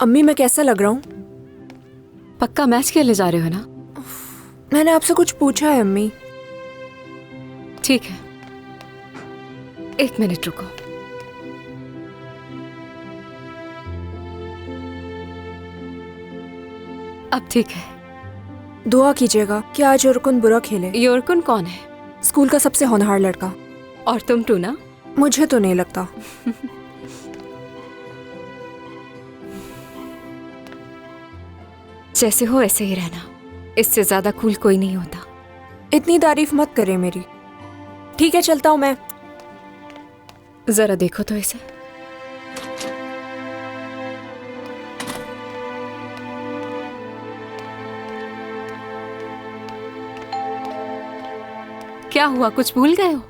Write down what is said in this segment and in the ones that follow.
अम्मी मैं कैसा लग रहा हूँ? पक्का मैच खेलने जा रहे हो ना? मैंने आपसे कुछ पूछा है अम्मी। ठीक है, 1 मिनट रुको। अब ठीक है। दुआ कीजिएगा कि आज योरकुन बुरा खेले। योरकुन कौन है? स्कूल का सबसे होनहार लड़का। और तुम टूना? मुझे तो नहीं लगता। जैसे हो ऐसे ही रहना, इससे ज्यादा कूल कोई नहीं होता। इतनी तारीफ मत करे मेरी। ठीक है, चलता हूँ मैं। जरा देखो तो इसे। क्या हुआ, कुछ भूल गए हो?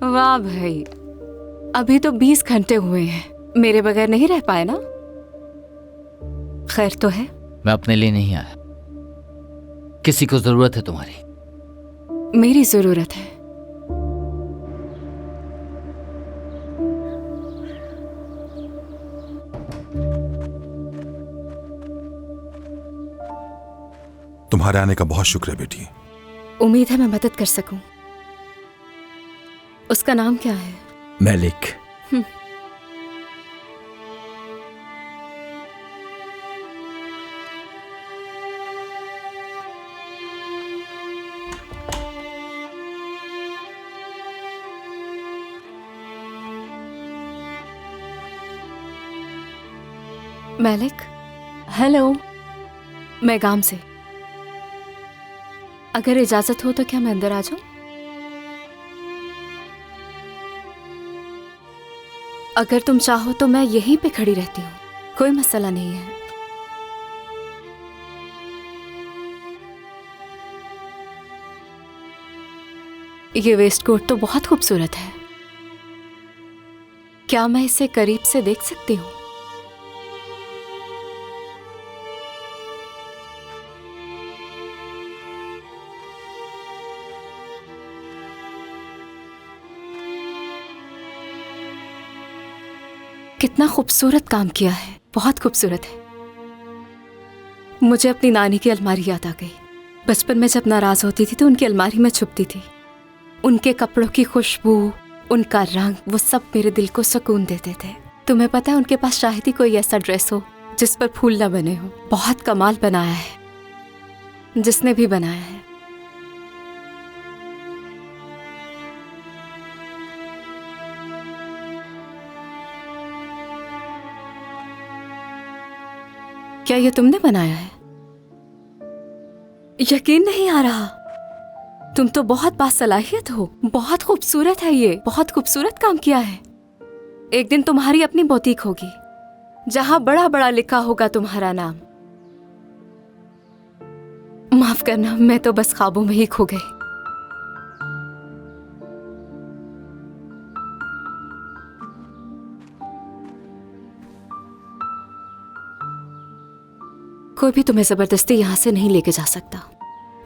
वाह भाई, अभी तो 20 घंटे हुए हैं, मेरे बगैर नहीं रह पाए ना? खैर तो है। मैं अपने लिए नहीं आया, किसी को जरूरत है तुम्हारी। मेरी जरूरत है। तुम्हारे आने का बहुत शुक्र है बेटी। उम्मीद है मैं मदद कर सकूं। उसका नाम क्या है? मैलिक। मैलिक, हेलो। मैं गांव से। अगर इजाजत हो तो क्या मैं अंदर आ जाऊं? अगर तुम चाहो तो मैं यहीं पे खड़ी रहती हूँ, कोई मसला नहीं है। ये वेस्ट कोट तो बहुत खूबसूरत है। क्या मैं इसे करीब से देख सकती हूँ? कितना खूबसूरत काम किया है, बहुत खूबसूरत है। मुझे अपनी नानी की अलमारी याद आ गई। बचपन में जब नाराज होती थी तो उनकी अलमारी में छुपती थी। उनके कपड़ों की खुशबू, उनका रंग, वो सब मेरे दिल को सुकून देते थे। तुम्हें पता है उनके पास शायद ही कोई ऐसा ड्रेस हो जिस पर फूल न बने हो। बहुत कमाल बनाया है जिसने भी बनाया है। क्या ये तुमने बनाया है? यकीन नहीं आ रहा। तुम तो बहुत बासलाहियत हो। बहुत खूबसूरत है ये, बहुत खूबसूरत काम किया है। एक दिन तुम्हारी अपनी बुटीक होगी जहां बड़ा बड़ा लिखा होगा तुम्हारा नाम। माफ करना, मैं तो बस ख्वाबों में ही खो गई। कोई भी तुम्हें जबरदस्ती यहां से नहीं लेके जा सकता।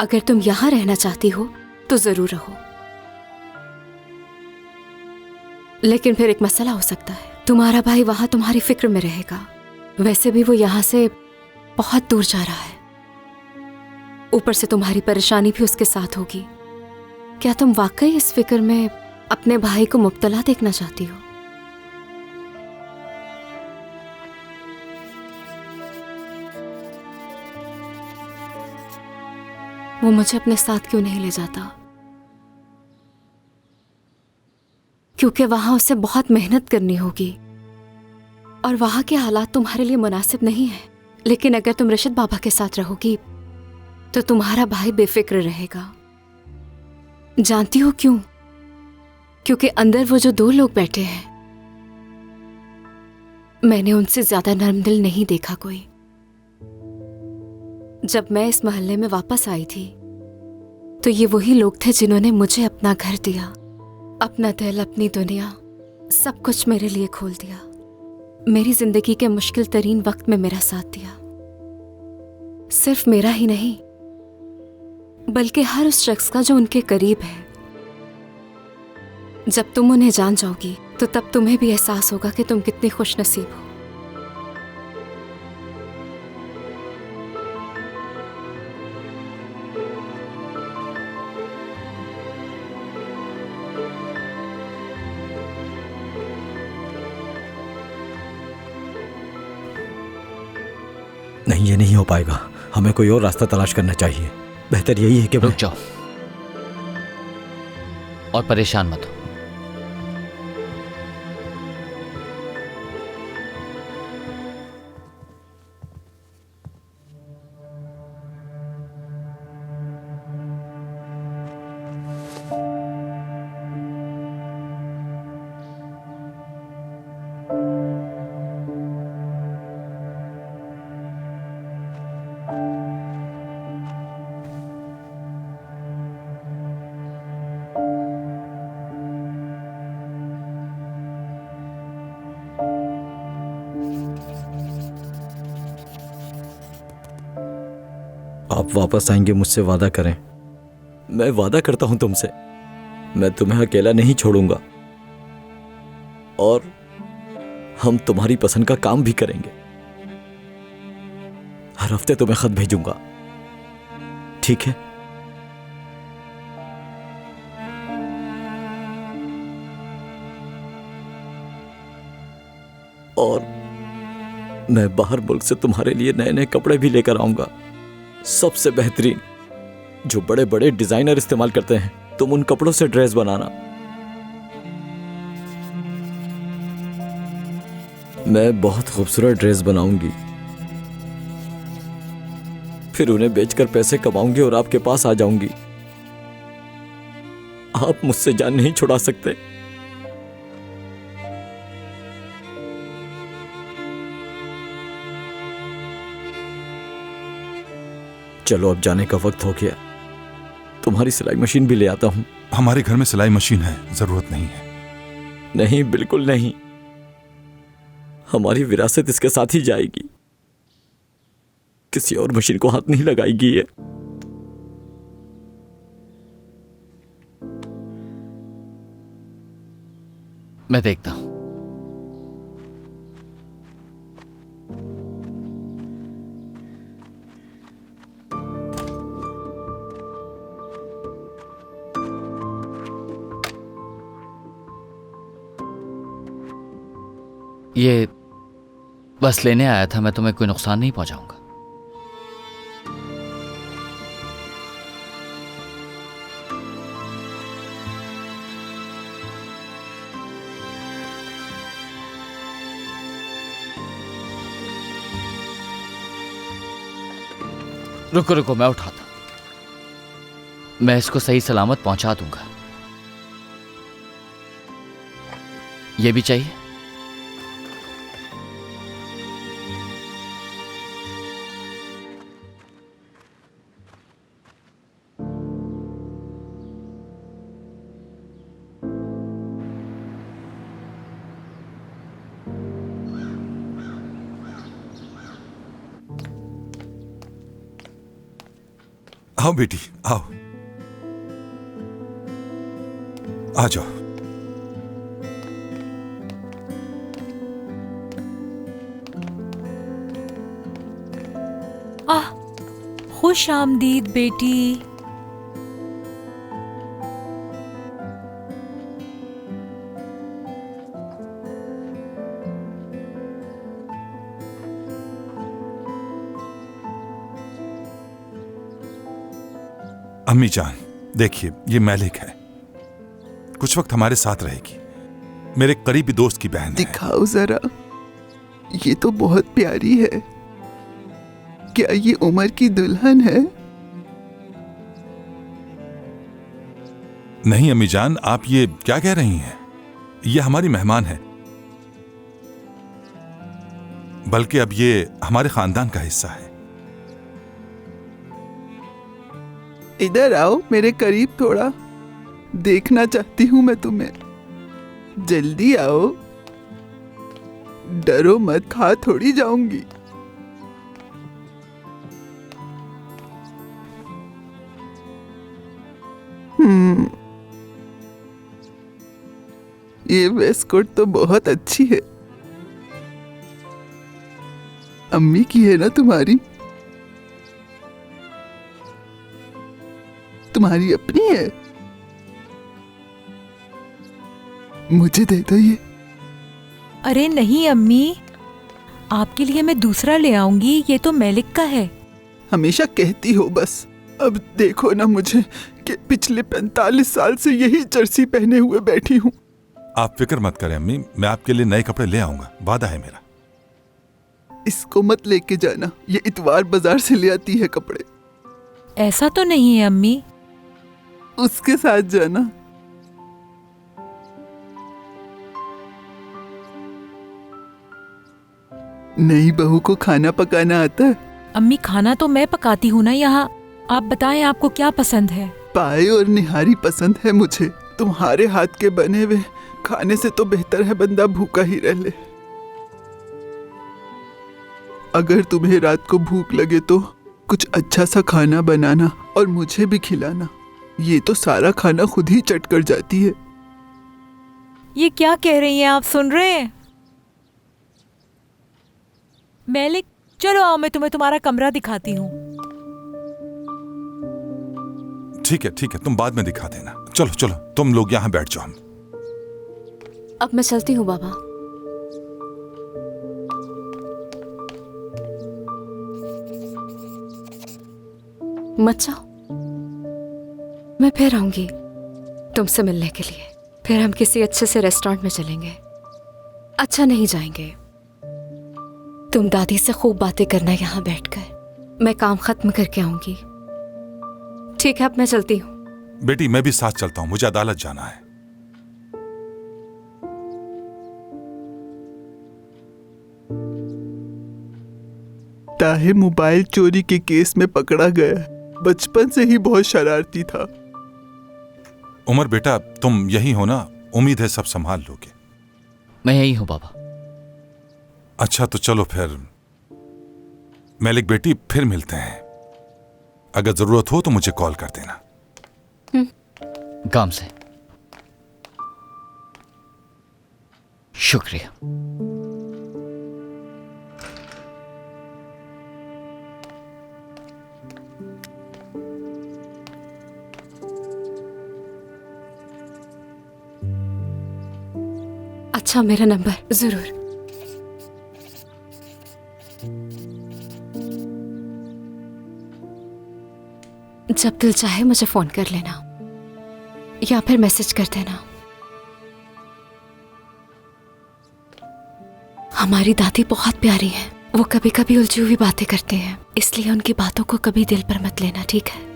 अगर तुम यहां रहना चाहती हो तो जरूर रहो, लेकिन फिर एक मसला हो सकता है। तुम्हारा भाई वहां तुम्हारी फिक्र में रहेगा। वैसे भी वो यहां से बहुत दूर जा रहा है, ऊपर से तुम्हारी परेशानी भी उसके साथ होगी। क्या तुम वाकई इस फिक्र में अपने भाई को मुब्तला देखना चाहती हो? वो मुझे अपने साथ क्यों नहीं ले जाता? क्योंकि वहां उसे बहुत मेहनत करनी होगी और वहां के हालात तुम्हारे लिए मुनासिब नहीं है। लेकिन अगर तुम रशीद बाबा के साथ रहोगी तो तुम्हारा भाई बेफिक्र रहेगा। जानती हो क्यों? क्योंकि अंदर वो जो 2 लोग बैठे हैं, मैंने उनसे ज्यादा नर्म दिल नहीं देखा कोई। जब मैं इस मोहल्ले में वापस आई थी तो ये वही लोग थे जिन्होंने मुझे अपना घर दिया, अपना दिल, अपनी दुनिया, सब कुछ मेरे लिए खोल दिया। मेरी जिंदगी के मुश्किल तरीन वक्त में मेरा साथ दिया। सिर्फ मेरा ही नहीं बल्कि हर उस शख्स का जो उनके करीब है, जब तुम उन्हें जान जाओगी तो तब तुम्हें भी एहसास होगा कि तुम कितनी खुशनसीब हो। नहीं, ये नहीं हो पाएगा। हमें कोई और रास्ता तलाश करना चाहिए। बेहतर यही है कि रुक जाओ और परेशान मत हो। आप वापस आएंगे, मुझसे वादा करें। मैं वादा करता हूं तुमसे, मैं तुम्हें अकेला नहीं छोड़ूंगा और हम तुम्हारी पसंद का काम भी करेंगे। हर हफ्ते तुम्हें खत भेजूंगा, ठीक है? और मैं बाहर मुल्क से तुम्हारे लिए नए नए कपड़े भी लेकर आऊंगा, सबसे बेहतरीन, जो बड़े बड़े डिजाइनर इस्तेमाल करते हैं। तुम उन कपड़ों से ड्रेस बनाना। मैं बहुत खूबसूरत ड्रेस बनाऊंगी, फिर उन्हें बेचकर पैसे कमाऊंगी और आपके पास आ जाऊंगी। आप मुझसे जान नहीं छुड़ा सकते। चलो अब जाने का वक्त हो गया। तुम्हारी सिलाई मशीन भी ले आता हूं। हमारे घर में सिलाई मशीन है, जरूरत नहीं है। नहीं, बिल्कुल नहीं। हमारी विरासत इसके साथ ही जाएगी। किसी और मशीन को हाथ नहीं लगाएगी ये। मैं देखता हूं। ये बस लेने आया था, मैं तुम्हें कोई नुकसान नहीं पहुंचाऊंगा। रुको रुको, मैं उठाता हूं। मैं इसको सही सलामत पहुंचा दूंगा। ये भी चाहिए? आओ बेटी, आओ, आ जाओ। खुश आमदीद बेटी। अम्मी जान, देखिए ये मैलिक है, कुछ वक्त हमारे साथ रहेगी। मेरे करीबी दोस्त की बहन है। दिखाओ जरा, ये तो बहुत प्यारी है। क्या ये उमर की दुल्हन है? नहीं अम्मी जान, आप ये क्या कह रही हैं? ये हमारी मेहमान है, बल्कि अब ये हमारे खानदान का हिस्सा है। इधर आओ मेरे करीब थोड़ा, देखना चाहती हूं मैं तुम्हें। जल्दी आओ, डरो मत, खा थोड़ी जाऊंगी। ये वेस्ट कोट तो बहुत अच्छी है। अम्मी की है ना तुम्हारी? तुम्हारी अपनी है? मुझे दे दो ये। अरे नहीं अम्मी, आपके लिए मैं दूसरा ले आऊंगी, ये तो मैलिक का है। हमेशा कहती हो बस। अब देखो ना मुझे कि पिछले 45 साल से यही जर्सी पहने हुए बैठी हूँ। आप फिक्र मत करें अम्मी, मैं आपके लिए नए कपड़े ले आऊंगा, वादा है मेरा। इसको मत लेके जाना, ये इतवार बाजार से ले आती है कपड़े। ऐसा तो नहीं है अम्मी। उसके साथ जाना। नई बहू को खाना पकाना आता है? अम्मी खाना तो मैं पकाती हूँ ना यहाँ। आप बताएं आपको क्या पसंद है? पाए और निहारी पसंद है मुझे। तुम्हारे हाथ के बने हुए खाने से तो बेहतर है बंदा भूखा ही रह ले। अगर तुम्हें रात को भूख लगे तो कुछ अच्छा सा खाना बनाना और मुझे भी खिलाना। ये तो सारा खाना खुद ही चट कर जाती है। ये क्या कह रही हैं आप, सुन रहे हैं? मैलिक चलो आओ, मैं तुम्हें तुम्हारा कमरा दिखाती हूँ। ठीक है, तुम बाद में दिखा देना। चलो चलो, तुम लोग यहाँ बैठ जाओ। अब मैं चलती हूँ बाबा। मत जाओ, मैं फिर आऊंगी तुमसे मिलने के लिए। फिर हम किसी अच्छे से रेस्टोरेंट में चलेंगे। अच्छा नहीं जाएंगे। तुम दादी से खूब बातें करना यहाँ बैठकर। मैं काम खत्म करके आऊंगी। ठीक है, अब मैं चलती हूँ। बेटी मैं भी साथ चलता हूँ, मुझे अदालत जाना है। ताहिर मोबाइल चोरी के केस में पकड़ा गया। बचपन से ही बहुत शरारती था। उमर बेटा तुम यही हो ना? उम्मीद है सब संभाल लोगे। मैं यही हूं बाबा। अच्छा तो चलो फिर। मैलिक बेटी फिर मिलते हैं। अगर जरूरत हो तो मुझे कॉल कर देना। काम से। शुक्रिया। अच्छा, मेरा नंबर जरूर। जब दिल चाहे मुझे फोन कर लेना या फिर मैसेज कर देना। हमारी दादी बहुत प्यारी है। वो कभी कभी उलझी हुई बातें करते हैं, इसलिए उनकी बातों को कभी दिल पर मत लेना, ठीक है?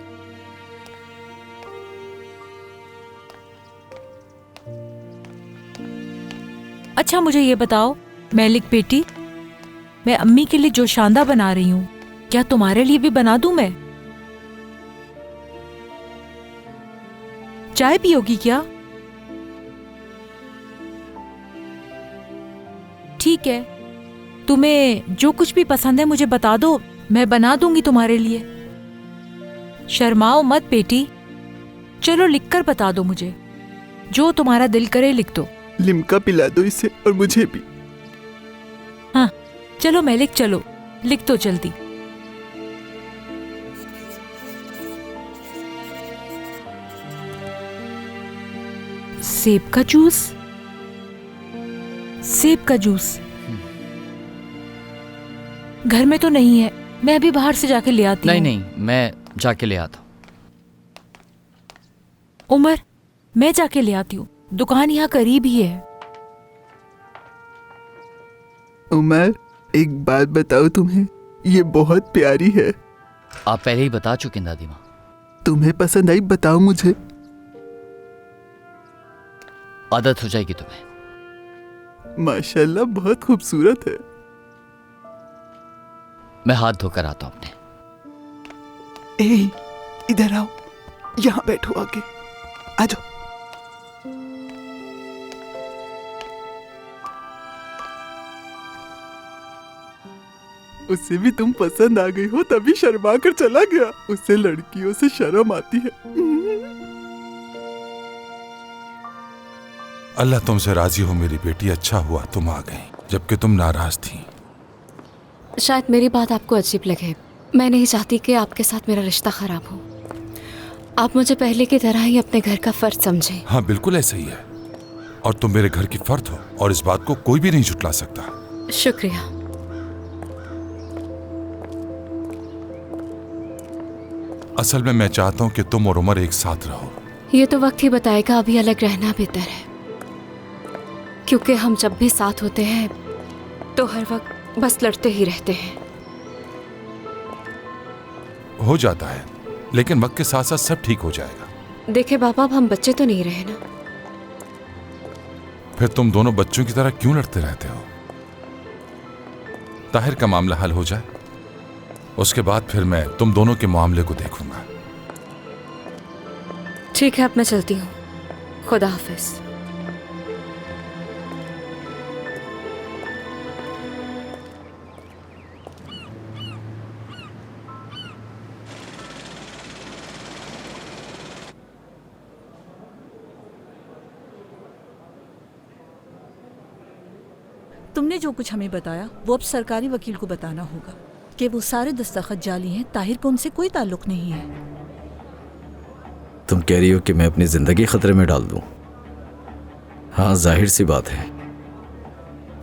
अच्छा मुझे ये बताओ मैलिक बेटी, मैं अम्मी के लिए जो शांदा बना रही हूँ, क्या तुम्हारे लिए भी बना दूं मैं? चाय पियोगी क्या? ठीक है, तुम्हें जो कुछ भी पसंद है मुझे बता दो, मैं बना दूंगी तुम्हारे लिए। शर्माओ मत बेटी। चलो लिखकर बता दो मुझे, जो तुम्हारा दिल करे लिख दो। लिम्का पिला दो इसे और मुझे भी। हाँ चलो मैलिक, चलो लिख दो जल्दी। सेब का जूस, सेब का जूस घर में तो नहीं है, मैं अभी बाहर से जाके ले आती हूँ। नहीं, मैं जाके ले आता हूँ। उमर, मैं जाके ले आती हूँ, दुकान यहाँ करीब ही है। उमर, एक बात बताओ तुम्हें, ये बहुत प्यारी है। आप पहले ही बता चुके हैं दादी माँ। तुम्हें पसंद आई? बताओ मुझे। आदत हो जाएगी तुम्हें। माशाल्लाह बहुत खूबसूरत है। मैं हाथ धोकर आता हूँ अपने। ए, इधर आओ, यहाँ बैठो आके। आ जाओ। उसे भी तुम पसंद आ गई हो तभी शर्मा कर चला गया। उसे लड़कियों से शर्म आती है। अल्लाह तुमसे राजी हो मेरी बेटी, अच्छा हुआ तुम आ गई जबकि तुम नाराज थी। शायद मेरी बात आपको अजीब लगे, मैं नहीं चाहती कि आपके साथ मेरा रिश्ता खराब हो। आप मुझे पहले की तरह ही अपने घर का फर्ज समझें। हाँ बिल्कुल ऐसा ही है, और तुम मेरे घर की फर्द हो और इस बात को कोई भी नहीं झुटला सकता। शुक्रिया। असल में मैं चाहता हूँ कि तुम और उमर एक साथ रहो। ये तो वक्त ही बताएगा, अभी अलग रहना बेहतर है, क्योंकि हम जब भी साथ होते हैं तो हर वक्त बस लड़ते ही रहते हैं। हो जाता है, लेकिन वक्त के साथ साथ सब ठीक हो जाएगा। देखे बाबा, अब हम बच्चे तो नहीं रहे ना। फिर तुम दोनों बच्चों की तरह क्यों लड़ते रहते हो? ताहिर का मामला हल हो जाए, उसके बाद फिर मैं तुम दोनों के मामले को देखूंगा। ठीक है, अब मैं चलती हूँ। खुदा हाफिज। तुमने जो कुछ हमें बताया वो अब सरकारी वकील को बताना होगा कि वो सारे दस्तखत जाली हैं। ताहिर को उनसे कोई ताल्लुक नहीं है। तुम कह रही हो कि मैं अपनी जिंदगी खतरे में डाल दूं? हाँ, जाहिर सी बात है,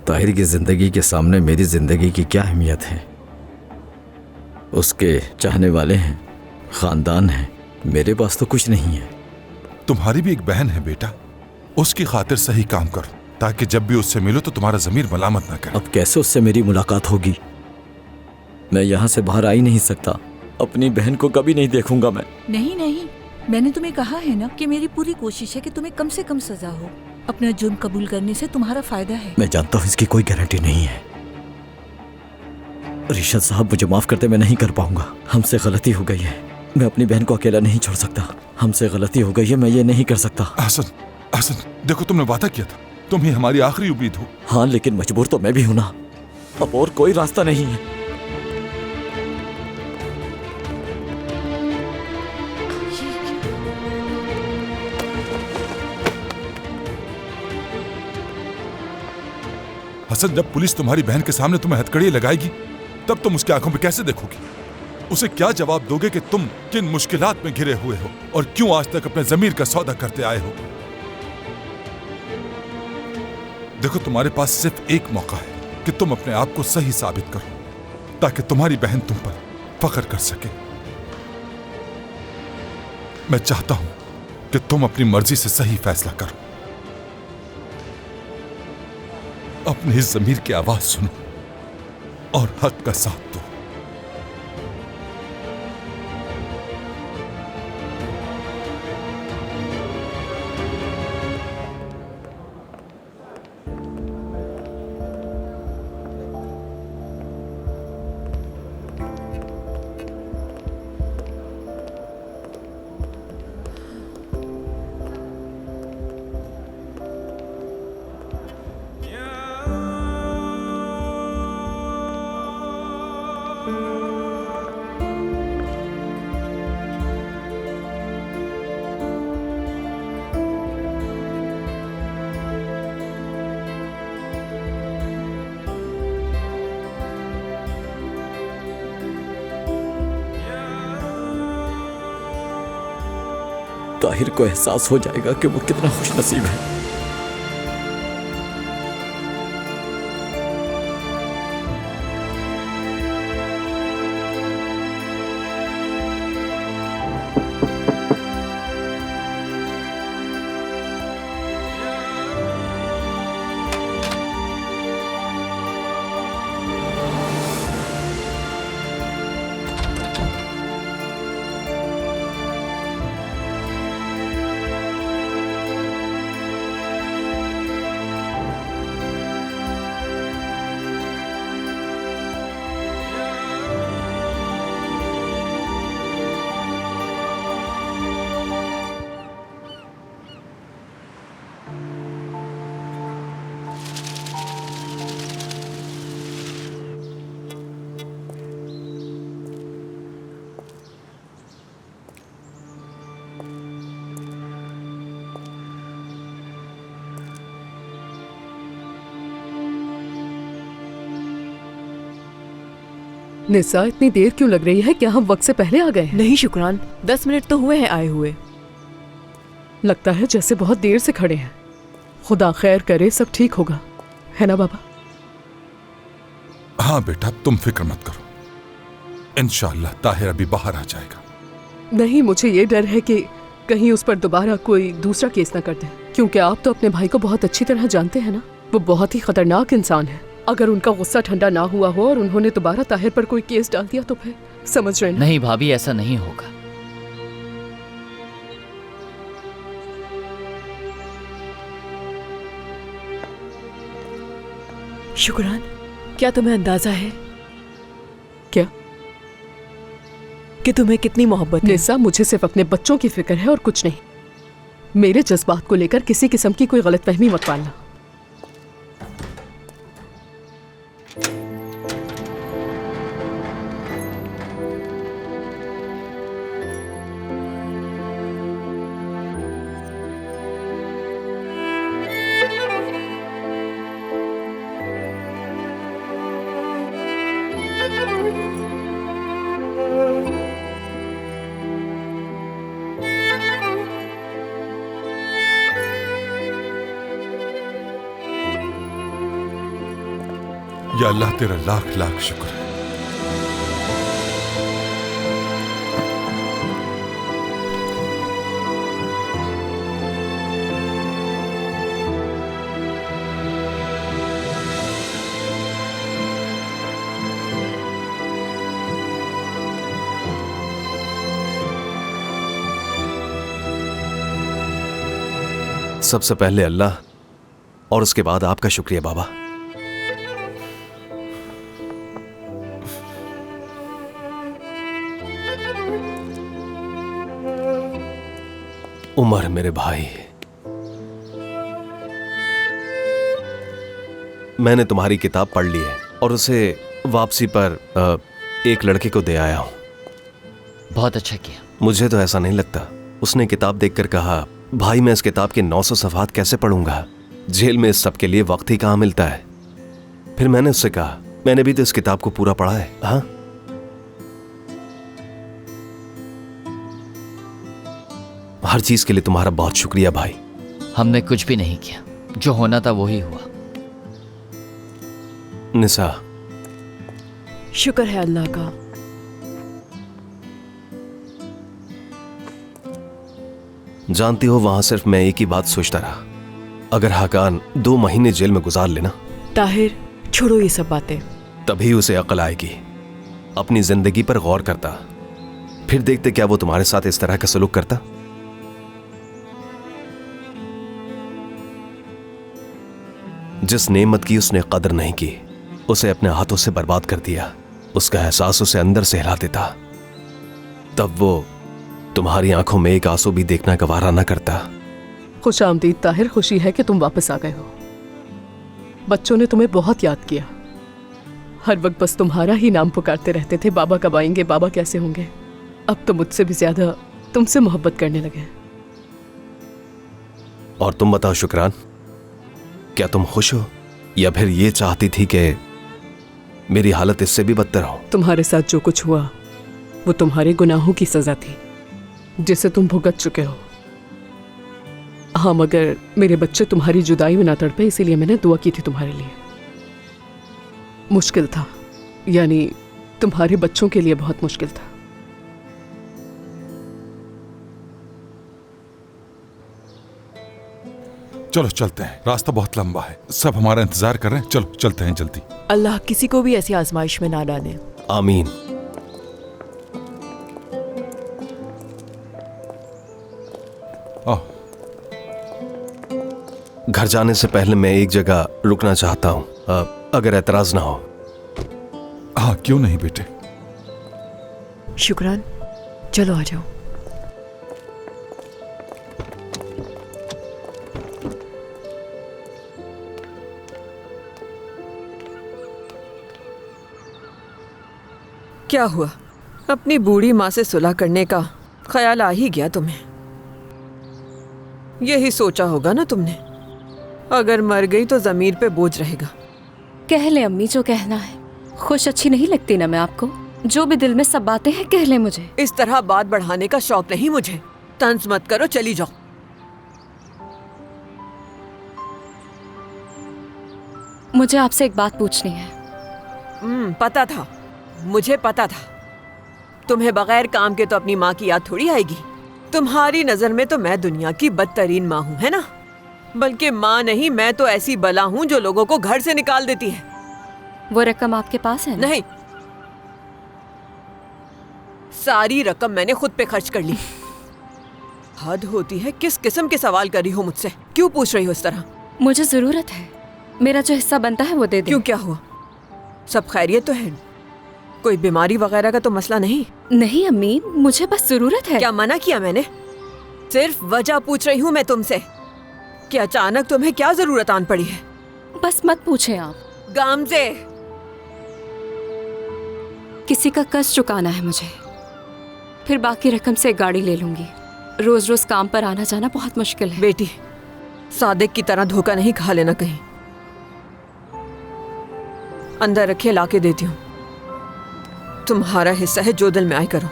ताहिर की जिंदगी के सामने मेरी जिंदगी की क्या अहमियत है। उसके चाहने वाले हैं, खानदान है, मेरे पास तो कुछ नहीं है। तुम्हारी भी एक बहन है बेटा, उसकी खातिर सही काम करो ताकि जब भी उससे मिलो तो तुम्हारा जमीर मलामत ना करे। अब कैसे उससे मेरी मुलाकात होगी? मैं यहाँ से बाहर आ ही नहीं सकता। अपनी बहन को कभी नहीं देखूंगा मैं। नहीं नहीं, मैंने तुम्हें कहा है ना कि मेरी पूरी कोशिश है कि तुम्हें कम से कम सजा हो। अपना जुर्म कबूल करने से तुम्हारा फायदा है। मैं जानता हूँ इसकी कोई गारंटी नहीं है। रिशद साहब, मुझे माफ करते, मैं नहीं कर पाऊंगा। हमसे गलती हो गई है, मैं अपनी बहन को अकेला नहीं छोड़ सकता। हमसे गलती हो गई है, मैं ये नहीं कर सकता। हसन, हसन, देखो तुमने वादा किया था, तुम ही हमारी आखिरी उम्मीद हो। हाँ, लेकिन मजबूर तो मैं भी हूं ना। अब और कोई रास्ता नहीं है। हसन, जब पुलिस तुम्हारी बहन के सामने तुम्हें हथकड़ियां लगाएगी तब तुम उसकी आंखों में कैसे देखोगी? उसे क्या जवाब दोगे कि तुम किन मुश्किलात में घिरे हुए हो और क्यों आज तक अपने जमीर का सौदा करते आए हो? देखो, तुम्हारे पास सिर्फ एक मौका है कि तुम अपने आप को सही साबित करो ताकि तुम्हारी बहन तुम पर फख्र कर सके। मैं चाहता हूं कि तुम अपनी मर्जी से सही फैसला करो, अपनी इस ज़मीर की आवाज सुनो और हक का साथ दो। ताहिर को एहसास हो जाएगा कि वो कितना खुशनसीब है। निसा, इतनी देर क्यों लग रही है? क्या हम वक्त से पहले आ गए हैं? नहीं शुक्रान, 10 मिनट तो हुए हैं आए हुए। लगता है जैसे बहुत देर से खड़े हैं। खुदा खैर करे, सब ठीक होगा, है ना बाबा? हाँ बेटा, तुम फिक्र मत करो, इंशाअल्लाह ताहिर अभी बाहर आ जाएगा। नहीं, मुझे ये डर है कि कहीं उस पर दोबारा कोई दूसरा केस ना कर दें, क्योंकि आप तो अपने भाई को बहुत अच्छी तरह जानते हैं ना। वो बहुत ही खतरनाक इंसान है। अगर उनका गुस्सा ठंडा ना हुआ हो और उन्होंने दोबारा ताहिर पर कोई केस डाल दिया तो फिर समझ रहे ना? नहीं भाभी, ऐसा नहीं होगा। शुक्रान, क्या तुम्हें अंदाजा है क्या कि तुम्हें कितनी मोहब्बत है? निसा, मुझे सिर्फ अपने बच्चों की फिक्र है और कुछ नहीं। मेरे जज्बात को लेकर किसी किस्म की कोई गलतफहमी मत पालना। या अल्लाह, तेरा लाख लाख शुक्र है। सबसे पहले अल्लाह और उसके बाद आपका शुक्रिया बाबा। उमर मेरे भाई, मैंने तुम्हारी किताब पढ़ ली है और उसे वापसी पर एक लड़के को दे आया हूं। बहुत अच्छा किया। मुझे तो ऐसा नहीं लगता। उसने किताब देखकर कहा, भाई मैं इस किताब के 900 सफ़हात कैसे पढ़ूंगा, जेल में इस सब के लिए वक्त ही कहां मिलता है। फिर मैंने उससे कहा, मैंने भी तो इस किताब को पूरा पढ़ा है। हाँ, हर चीज के लिए तुम्हारा बहुत शुक्रिया भाई। हमने कुछ भी नहीं किया, जो होना था वो ही हुआ। निसा, शुक्र है अल्लाह का। जानती हो, वहां सिर्फ मैं एक ही बात सोचता रहा, अगर हाकान 2 महीने जेल में गुजार लेना। ताहिर, छोड़ो ये सब बातें। तभी उसे अकल आएगी। अपनी जिंदगी पर गौर करता, फिर देखते क्या वो तुम्हारे साथ इस तरह का सलूक करता। जिस नेमत की उसने कदर नहीं की, उसे अपने हाथों से बर्बाद कर दिया। उसका एहसास उसे अंदर से हिला देता। तब वो तुम्हारी आंखों में एक आंसू भी देखना गवारा न करता। खुश आमदीद ताहिर, खुशी है कि तुम वापस आ गए हो। बच्चों ने तुम्हें बहुत याद किया। हर वक्त बस तुम्हारा ही नाम पुकारते रहते थे, बाबा कब आएंगे, बाबा कैसे होंगे। अब तो मुझसे भी ज्यादा तुमसे मोहब्बत करने लगे। और तुम बताओ शुक्रान, क्या तुम खुश हो या फिर ये चाहती थी कि मेरी हालत इससे भी बदतर हो? तुम्हारे साथ जो कुछ हुआ वो तुम्हारे गुनाहों की सजा थी, जिसे तुम भुगत चुके हो। हाँ, मगर मेरे बच्चे तुम्हारी जुदाई में ना तड़पे, इसीलिए मैंने दुआ की थी तुम्हारे लिए। मुश्किल था, यानी तुम्हारे बच्चों के लिए बहुत मुश्किल था। चलो चलते हैं, रास्ता बहुत लंबा है, सब हमारा इंतजार कर रहे हैं। चलो चलते हैं जल्दी। अल्लाह किसी को भी ऐसी आजमाइश में ना डाले। आमीन। घर जाने से पहले मैं एक जगह रुकना चाहता हूं, अगर एतराज ना हो। हाँ, क्यों नहीं बेटे। शुक्रान, चलो आ जाओ। क्या हुआ? अपनी बूढ़ी माँ से सुलह करने का ख्याल आ ही गया तुम्हें? यही सोचा होगा ना तुमने, अगर मर गई तो जमीर पे बोझ रहेगा। कह ले अम्मी जो कहना है। खुश अच्छी नहीं लगती ना मैं आपको? जो भी दिल में सब बातें हैं कह ले मुझे। इस तरह बात बढ़ाने का शौक नहीं मुझे। तंज मत करो, चली जाओ। मुझे आपसे एक बात पूछनी है। पता था, मुझे पता था। तुम्हें बगैर काम के तो अपनी माँ की याद थोड़ी आएगी। तुम्हारी नजर में तो मैं दुनिया की बदतरीन माँ हूँ, है ना? बल्कि माँ नहीं, मैं तो ऐसी बला हूँ जो लोगों को घर से निकाल देती है। वो रकम आपके पास है ना? नहीं, सारी रकम मैंने खुद पे खर्च कर ली। हद होती है, किस किस्म के सवाल कर रही हो मुझसे? क्यों पूछ रही हो इस तरह? मुझे जरूरत है, मेरा जो हिस्सा बनता है वो दे दे। क्यों, क्या हुआ? सब खैरियत तो है? कोई बीमारी वगैरह का तो मसला नहीं? नहीं अम्मी, मुझे बस जरूरत है। क्या मना किया मैंने? सिर्फ वजह पूछ रही हूँ मैं तुमसे कि अचानक तुम्हें क्या जरूरत आन पड़ी है। बस मत पूछे आप। गामजे, किसी का कर्ज चुकाना है मुझे, फिर बाकी रकम से एक गाड़ी ले लूंगी। रोज रोज काम पर आना जाना बहुत मुश्किल है। बेटी, सादिक की तरह धोखा नहीं खा लेना कहीं। अंदर रखिए, लाके देती हूँ। तुम्हारा हिस्सा है, जो दिल में आए करो।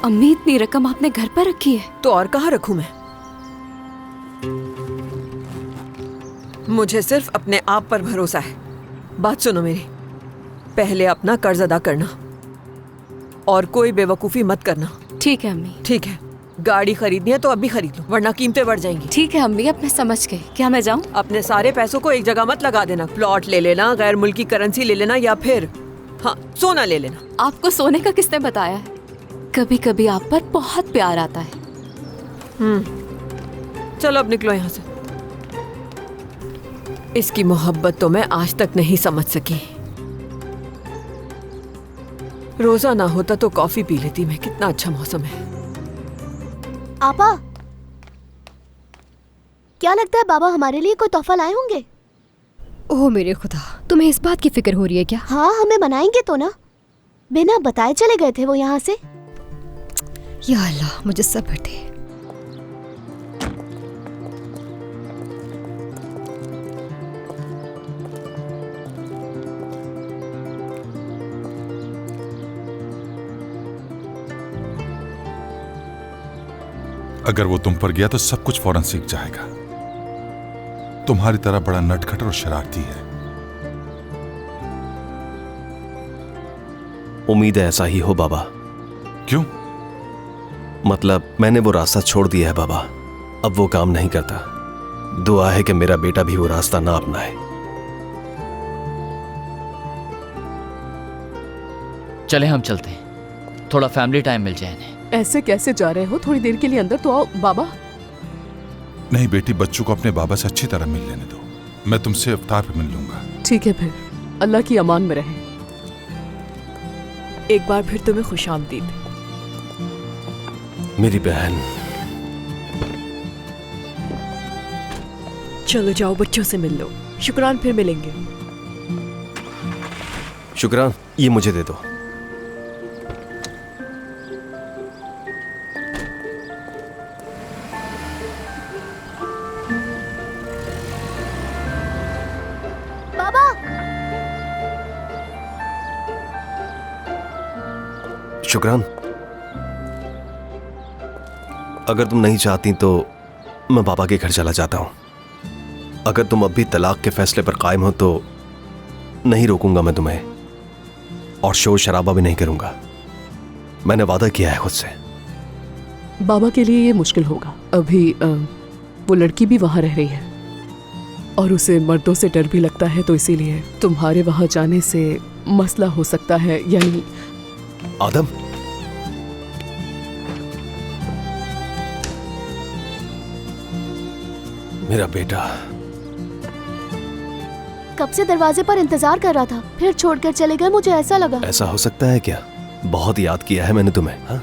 अम्मी, इतनी रकम आपने घर पर रखी है? तो और कहाँ रखूं मैं? मुझे सिर्फ अपने आप पर भरोसा है। बात सुनो मेरी, पहले अपना कर्ज अदा करना और कोई बेवकूफी मत करना। ठीक है अम्मी। ठीक है, गाड़ी खरीदनी है तो अभी खरीद लो, वरना कीमतें बढ़ जाएंगी। ठीक है अम्मी, अब मैं समझ गई। क्या मैं जाऊँ? अपने सारे पैसों को एक जगह मत लगा देना। प्लॉट ले लेना, गैर मुल्की करेंसी ले लेना, या फिर हाँ, सोना ले लेना। आपको सोने का किसने बताया है? कभी कभी आप पर बहुत प्यार आता है। चलो अब निकलो यहाँ से। इसकी मोहब्बत तो मैं आज तक नहीं समझ सकी। रोजा ना होता तो कॉफी पी लेती मैं। कितना अच्छा मौसम है। आपा, क्या लगता है बाबा हमारे लिए कोई तोहफा लाए होंगे? ओह मेरे खुदा, तुम्हें इस बात की फिक्र हो रही है क्या? हाँ, हमें बनाएंगे तो ना। बिना बताए चले गए थे वो यहाँ से। या अल्लाह, मुझे सब्र दे। अगर वो तुम पर गया तो सब कुछ फौरन सीख जाएगा। तुम्हारी तरह बड़ा नटखट और शरारती है। उम्मीद है ऐसा ही हो बाबा। क्यों? मतलब मैंने वो रास्ता छोड़ दिया है बाबा, अब वो काम नहीं करता। दुआ है कि मेरा बेटा भी वो रास्ता ना अपनाए। चले हम चलते हैं, थोड़ा फैमिली टाइम मिल जाए इन्हें। ऐसे कैसे जा रहे हो? थोड़ी देर के लिए अंदर तो आओ। बाबा नहीं बेटी, बच्चों को अपने बाबा से अच्छी तरह मिल लेने दो। मैं तुमसे इफ्तार पे मिल लूंगा। ठीक है, फिर अल्लाह की अमान में रहे। एक बार फिर तुम्हें खुशामदीद। मेरी बहन। चलो जाओ, बच्चों से मिल लो। शुक्रान, फिर मिलेंगे। शुक्रान, ये मुझे दे दो। बाबा, शुक्रान, अगर तुम नहीं चाहती तो मैं बाबा के घर चला जाता हूं। अगर तुम अब भी तलाक के फैसले पर कायम हो तो नहीं रोकूंगा मैं तुम्हें, और शोर शराबा भी नहीं करूंगा। मैंने वादा किया है खुद से। बाबा के लिए ये मुश्किल होगा। अभी वो लड़की भी वहां रह रही है और उसे मर्दों से डर भी लगता है, तो इसीलिए तुम्हारे वहां जाने से मसला हो सकता है। यानी आदम, मेरा बेटा। कब से दरवाजे पर इंतजार कर रहा था, फिर छोड़कर चले गए। मुझे ऐसा लगा। ऐसा हो सकता है क्या? बहुत याद किया है मैंने तुम्हें। हाँ?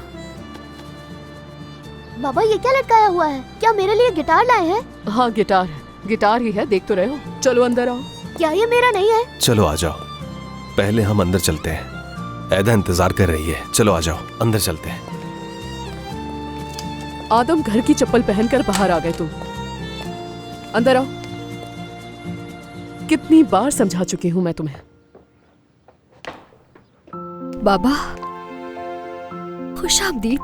बाबा, ये क्या लटकाया हुआ है? क्या मेरे लिए गिटार लाए हैं? हाँ, गिटार है। गिटार ही है, देख तो रहे हो। चलो अंदर आओ। क्या ये मेरा नहीं है? चलो आ जाओ, पहले हम अंदर चलते हैं। ऐदा इंतजार कर रही है। चलो आ जाओ, अंदर चलते हैं। आदम घर की चप्पल पहनकर बाहर आ गए तुम। अंदर आओ। कितनी बार समझा चुकी हूं मैं तुम्हें। बाबा खुश आमदीद।